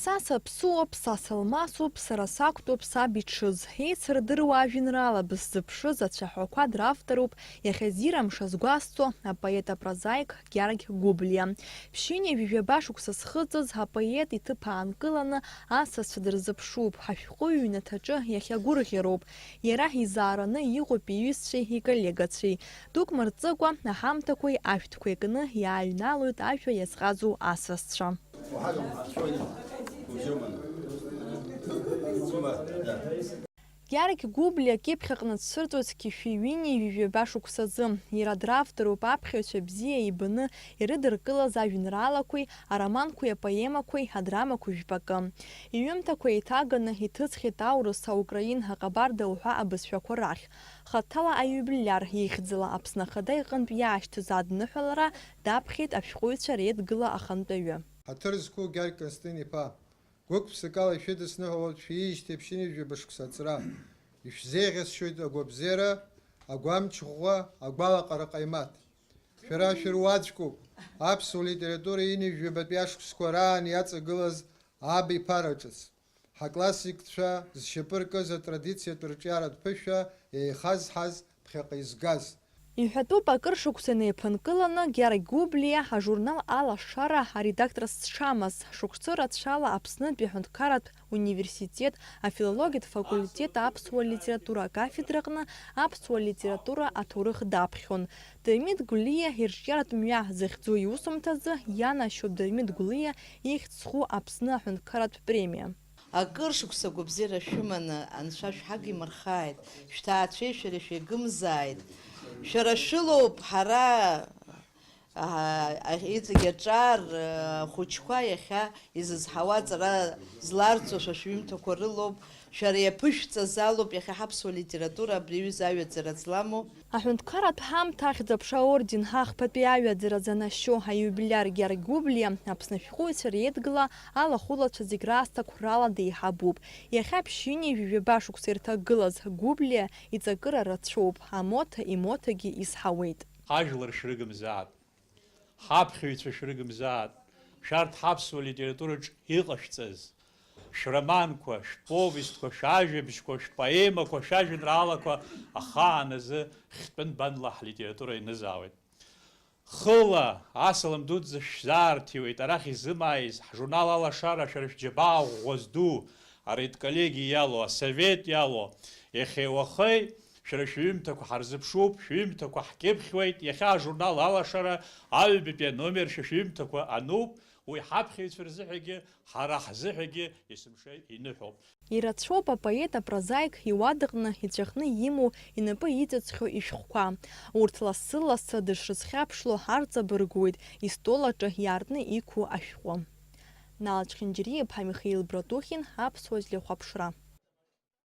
Са саԥсуоуп, са салмасуп, сара сақәтәоуп саб иҽыз. Еицырдыруа ажәеинраала бысзыԥшыз ацәаҳәақәа дравторуп иахьазирамша згәасҭо апоет апрозаик Гьаргь Гәыблиа. Ԥшьынҩажәи жәаба шықәса зхыҵыз апоет иҭыԥ аанкыланы асасцәа дырзыԥшуп, ҳашәҟәыҩҩы иҩнаҭаҿы иахьагәырӷьароуп. Иара изаараны иҟоуп иҩызцәеи иколлегацәеи. Дук мырҵыкәа аҳамҭақәеи ашәҭқәеи кны иааҩналоит ажәа иазҟазу асасцәа. Гьаргь Гәыблиа кьыԥхьаҟны дцәырҵуеит Қьышәи-ҩынҩажәи жәаба шықәсазы. Иара дравторуп аԥхьаҩцәа бзиа ибаны ирыдыркылаз ажәеинраалақәеи, ароманқәеи, апоемақәеи, адрамақәеи жәпакы. Иҩымҭақәа еиҭаганы иҭыҵхьеит аурыс, аукраин, аҟабарда уҳәа абызшәақәа рахь. Хаҭала аиубилиар ихьӡала Аԥсны Ахада иҟынтә иаашьҭыз адныҳәалара даԥхьеит ашәҟәыҩҩцәа Реидгыла ахантәаҩы. Ҳаҭыр зқәу Гьаргь Константин-иԥа, гәык-ԥсыкала ишәыдысныҳәалоит шәиижьҭеи ԥшьынҩажәи жәаба шықәса аҵра. Ишәзеиӷьасшьоит агәабзиара, агәамч-ӷәӷәа, агәалаҟара ҟаимаҭ. Шәара шәыруаӡәкуп, аԥсуа литература инҩажәи жәабатәи ашықәсқәа раан иаҵагылаз абиԥара ҿыц. Ҳаклассикцәа зшьапы ркыз атрадициатә рҿиаратә ԥышәа еихазҳаз ԥхьаҟа изгаз. Иҳәатәуп акыр шықәса неиԥынкыланы Гьаргь Гәыблиа ажурнал Алашара аредакторс дшамаз. Шықәсы рацәала Аԥснытәи аҳәынҭқарратә университет афилологиатә факультет аԥсуа литература акафедраҟны аԥсуа литература аҭоурых даԥхьон. Дырмит Гәлиа ирҿиаратә мҩа захьӡу иусумҭазы ианашьоуп Дырмит Гәлиа ихьӡ зху Аԥсны аҳәынҭқарратә премиа. Акыр шықәса гәабзиара шәыманы анцәа шәҳагимырхааит, шәҭаацәеи шәареи шәеигымзааит. Шәара шәылоуп ҳара иҵегь аҿар хәыҷқәа иахьа изызҳауа ҵара зларҵо шәа шәҩымҭақәа рылоуп, шәара иаԥышәҵа залоуп иахьа ҳаԥсуа литература абри аҩыза аҩаӡара ӡламоу. Аҳәынҭқарратә ҳамҭа ахьӡ аԥша орден ҳахԥатәи аҩаӡара занашьо аиубилиар Гьаргь Гәыблиа Аԥсны ашәҟәыҩҩцәа Реидгыла алахәылацәа зегь раасҭа қәрала деиҳабуп. Иахьа ԥшьынҩажәи жәаба шықәса ирҭагылаз Гәыблиа иҵакыра рацәоуп, амоҭа имоҭагьы изҳауеит. Ҳажәлар шрыгымзаат, ҳаԥхьаҩцәа шрыгымзаат, шәарҭ ҳаԥсуа литератураҿ иҟашәҵаз шәроманқәа, шәповестқәа, шәажәабжьқәа, шәпоемақәа, шәажәеинраалақәа ахаан азы хьтәын банла ҳлитература инызаауеит. Хыла асалам дуӡӡа шәзаарҭиуеит, арахь изымааиз ҳжурнал Алашара шәара шәџьабаа ӷәӷәа зду, аредколлегиа иалоу, асовет иалоу, иахьеи уахеи шәара шәҩымҭақәа ҳарзыԥшуп, шәҩымҭақәа ҳкьыԥхьуеит, иахьа ажурнал Алашара аҩбатәи аномер шәҩымҭақәа ануп, уи ҳаԥхьаҩцәа рзыҳәагьы, ҳара ҳзыҳәагьы есымша иныҳәоуп. Ирацәоуп апоет апрозаик иуадаҟны иҵәахны имоу инапы иҵыҵхьоу ишәҟәқәа. Урҭ лассы-лассы дышрызхьаԥшло ҳарҵабыргуеит истол аҿы иаартны иқәу ашәҟәы. Налаџь Хинџьариаԥҳа, Михаил Братухин, Аԥсуа Злихәаԥшра.